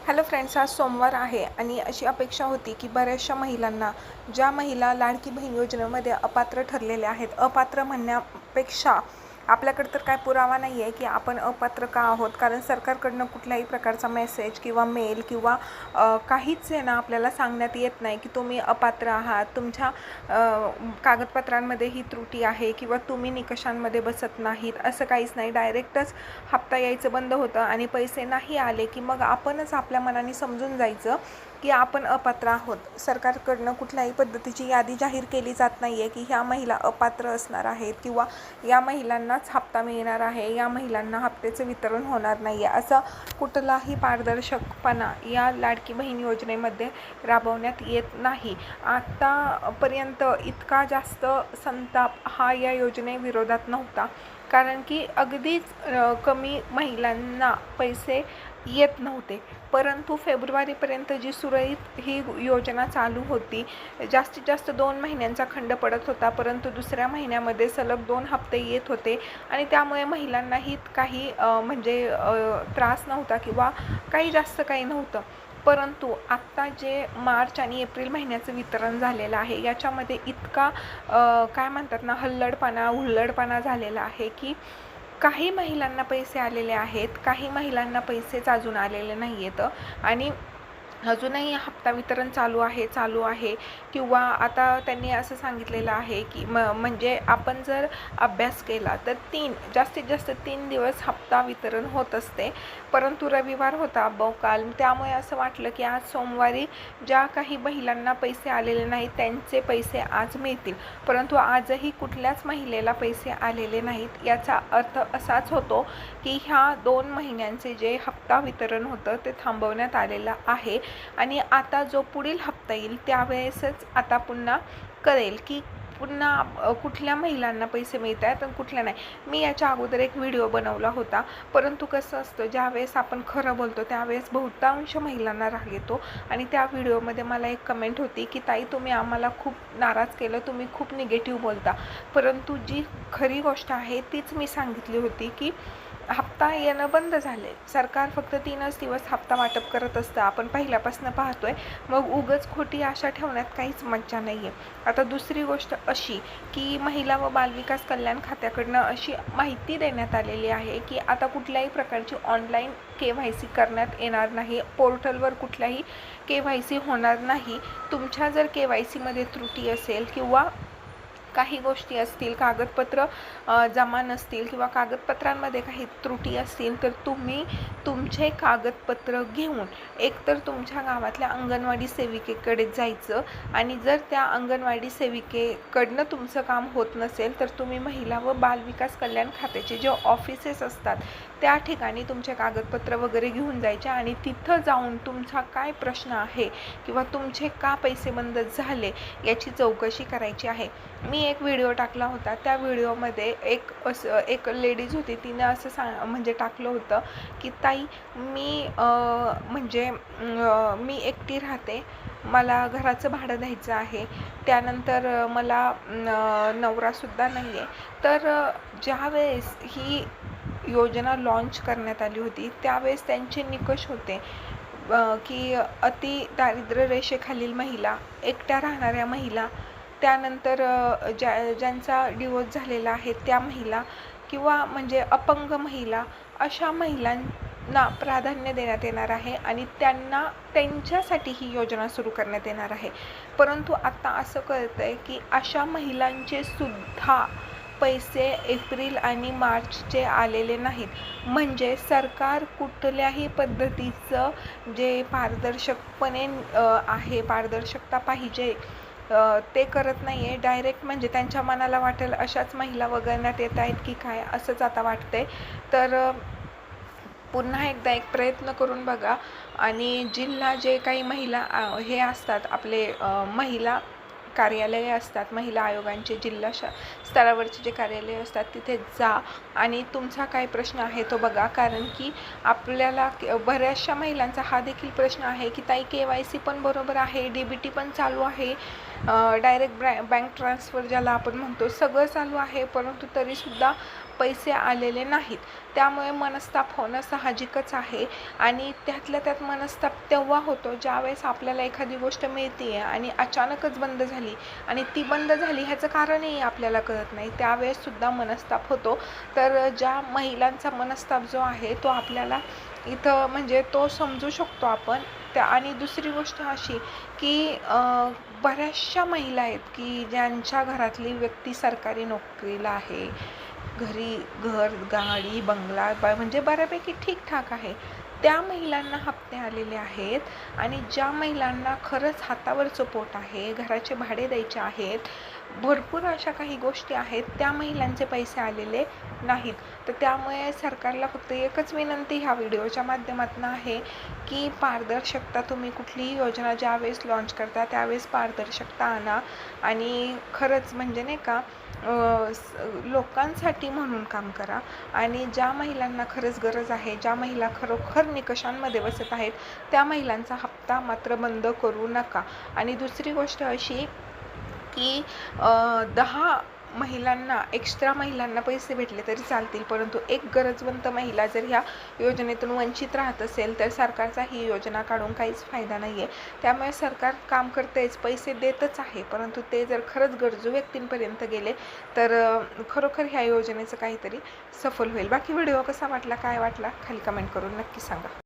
Hello friends, आज सोमवार आहे आणि अशी अपेक्षा होती की बऱ्याचशा महिलांना, ज्या महिला लाडकी बहीण योजनेमध्ये अपात्र ठरलेल्या आहेत, अपात्र म्हणण्यापेक्षा आपल्याकडे तर काय पुरावा नाही आहे की आपण अपात्र का आहोत, कारण सरकारकडनं कुठल्याही प्रकारचा मेसेज किंवा मेल किंवा काहीच आहे ना आपल्याला सांगण्यात येत नाही की तुम्ही अपात्र आहात, तुमच्या कागदपत्रांमध्ये ही त्रुटी आहे किंवा तुम्ही निकषांमध्ये बसत नाहीत, असं काहीच नाही. डायरेक्टच हप्ता यायचं बंद होतं आणि पैसे नाही आले की मग आपणच आपल्या मनाने समजून जायचं की आपण अपात्र आहोत. सरकारकडनं कुठल्याही पद्धतीची यादी जाहीर केली जात नाही आहे की ह्या महिला अपात्र असणार आहेत किंवा या महिलांनाच हप्ता मिळणार आहे, या महिलांना हप्त्याचं वितरण होणार नाही आहे. असं कुठलाही पारदर्शकपणा या लाडकी बहीण योजनेमध्ये राबवण्यात येत नाही. आतापर्यंत इतका जास्त संताप हा या योजनेविरोधात नव्हता, कारण की अगदीच कमी महिलांना पैसे येत नव्हते. परंतु फेब्रुवारीपर्यंत जी सुरळीत ही योजना चालू होती, जास्तीत जास्त 2 महिन्यांचा खंड पडत होता, परंतु दुसऱ्या महिन्यामध्ये सलग 2 हप्ते येत होते आणि त्यामुळे महिलांनाही काही त्रास नव्हता किंवा काही जास्त काही नव्हतं. परंतु आत्ता जे मार्च आणि एप्रिल महिन्याचं वितरण झालेलं आहे, याच्यामध्ये इतका काय म्हणतात ना, हुल्लडपणा झालेला आहे की काही महिलांना पैसे आलेले आहेत, काही महिलांना पैसेच अजून आलेले नाही आहेत आणि अजूनही हप्ता वितरण चालू आहे किंवा आता त्यांनी असं सांगितलेलं आहे की म्हणजे आपण जर अभ्यास केला तर जास्तीत जास्त 3 दिवस हप्ता वितरण होत असते. परंतु रविवार होता काल, त्यामुळे असं वाटलं की आज सोमवारी ज्या काही महिलांना पैसे आलेले नाहीत त्यांचे पैसे आज मिळतील, परंतु आजही कुठल्याच महिलेला पैसे आलेले नाहीत. याचा अर्थ असाच होतो की ह्या 2 महिन्यांचे जे हप्ता वितरण होतं ते थांबवण्यात आलेलं आहे आणि आता जो पुढील हप्ता येईल त्यावेळेसच आता पुन्हा कळेल की पुन्हा कुठल्या महिलांना पैसे मिळत आहेत आणि कुठल्या नाही. मी याच्या अगोदर एक व्हिडिओ बनवला होता, परंतु कसं असतं, ज्यावेळेस आपण खरं बोलतो त्यावेळेस बहुतांश महिलांना राग येतो आणि त्या व्हिडिओमध्ये मला एक कमेंट होती की ताई, तुम्ही आम्हाला खूप नाराज केलं, तुम्ही खूप निगेटिव्ह बोलता. परंतु जी खरी गोष्ट आहे तीच मी सांगितली होती की हप्ता येणं बंद झाले. सरकार फक्त 3च दिवस हप्ता वाटप करत असतं, आपण पहिल्यापासून पाहतोय. मग उगाच खोटी आशा ठेवण्यात काहीच मज्जा नाही आहे. आता दुसरी गोष्ट अशी की महिला व बालविकास कल्याण खात्याकडनं अशी माहिती देण्यात आलेली आहे की आता कुठल्याही प्रकारची ऑनलाईन KYC करण्यात येणार नाही, पोर्टलवर कुठल्याही KYC होणार नाही. तुमच्या जर KYCमध्ये त्रुटी असेल किंवा काही गोष्टी असतील, कागदपत्र जमा नसतील किंवा कागदपत्रांमध्ये काही त्रुटी असतील, तर तुम्ही तुमचे कागदपत्र घेऊन एकतर तुमच्या गावातल्या अंगणवाडी सेविकेकडे जायचं आणि जर त्या अंगणवाडी सेविकेकडनं तुमचं काम होत नसेल तर तुम्ही महिला व बालविकास कल्याण खात्याचे जे ऑफिसेस असतात त्या ठिकाणी तुमचे कागदपत्र वगैरे घेऊन जायचे आणि तिथं जाऊन तुमचा काय प्रश्न आहे किंवा तुमचे का पैसे बंद झाले याची चौकशी करायची आहे. मी एक व्हिडिओ टाकला होता, त्या व्हिडिओमध्ये एक लेडीज होती, तिनं असं टाकलं होतं की ताई, मी एकटी राहते, मला घराचं भाडं द्यायचं आहे, त्यानंतर मला नवरासुद्धा नाही आहे. तर ज्यावेळेस ही योजना लॉन्च करण्यात आली होती त्यावेळेस त्यांचे निकष होते की अति दारिद्र्य रेषेखालील महिला, एकट्या राहणाऱ्या महिला, त्यानंतर ज्यांचा डिवोर्स झालेला आहे त्या महिला किंवा अपंग महिला, अशा महिलांना प्राधान्य देण्यात येणार आहे आणि त्यांच्यासाठी ही योजना सुरू करण्यात येणार आहे. परंतु आता असं कळतंय की अशा महिलांचे सुद्धा पैसे एप्रिल आणि मार्चचे आलेले नाहीत. म्हणजे सरकार कुठल्याही पद्धतीचं जे पारदर्शकपणे पारदर्शकता पाहिजे ते करत नाही आहे. डायरेक्ट त्यांच्या मनाला वाटेल अशाच महिला वगळण्यात येत आहेत की काय, असंच आता वाटतंय. तर पुन्हा एकदा एक प्रयत्न करून बघा आणि जिल्हा जे काही महिला हे असतात, आपले महिला कार्यालये असतात, महिला आयोगांचे जिल्हा स्तरावरचे जे कार्यालय असतात तिथे जा आणि तुमचा काय प्रश्न आहे तो बघा. कारण की आपल्याला बऱ्याचशा महिलांचा हा देखील प्रश्न आहे की ताई, KYC पण बरोबर आहे, DBT पण चालू आहे, डायरेक्ट बँक ट्रान्सफर ज्याला आपण म्हणतो, सगळं चालू आहे, परंतु तरीसुद्धा पैसे आलेले नाहीत. त्यामुळे मनस्ताप होणं साहजिकच आहे आणि त्यातल्या त्यात मनस्ताप तेव्हा होतो ज्यावेळेस आपल्याला एखादी गोष्ट मिळते आहे आणि अचानकच बंद झाली आणि ती बंद झाली ह्याचं कारणही आपल्याला कळत नाही, त्यावेळेससुद्धा मनस्ताप होतो. तर ज्या महिलांचा मनस्ताप जो आहे तो आपल्याला इथं म्हणजे तो समजू शकतो आपण. आणि दुसरी गोष्ट अशी की बऱ्याचशा महिला आहेत की ज्यांच्या घरातली व्यक्ती सरकारी नोकरीला आहे, घरी घर गाडी बंगला म्हणजे बऱ्यापैकी ठीकठाक आहे. त्या महिलांना हप्ते आलेले आहेत आणि ज्या महिलांना खरंच हातावरचं पोट आहे, घराचे भाडे द्यायचे आहेत, भरपूर अशा काही गोष्टी आहेत, त्या महिलांचे पैसे आलेले नाहीत. तर त्यामुळे सरकारला फक्त एकच विनंती ह्या व्हिडिओच्या माध्यमातून आहे की पारदर्शकता, तुम्ही कुठलीही योजना ज्यावेळेस लॉन्च करता त्यावेळेस पारदर्शकता आणा आणि खरंच म्हणजे नाही का लोकांसाठी म्हणून काम करा. आणि ज्या महिलांना खरंच गरज आहे, ज्या महिला खरोखर निकषांमध्ये बसत आहेत, त्या महिलांचा हप्ता मात्र बंद करू नका. आणि दुसरी गोष्ट अशी की 10 महिलांना एक्स्ट्रा महिलांना पैसे भेटले तरी चालतील, परंतु एक गरजवंत महिला जर ह्या योजनेतून वंचित राहत असेल तर सरकारचा ही योजना काढून काहीच फायदा नाही आहे. त्यामुळे सरकार काम करतेच, पैसे देतच आहे, परंतु ते जर खरंच गरजू व्यक्तींपर्यंत गेले तर खरोखर ह्या योजनेचं काहीतरी सफल होईल. बाकी व्हिडिओ कसा वाटला, काय वाटला, खाली कमेंट करून नक्की सांगा.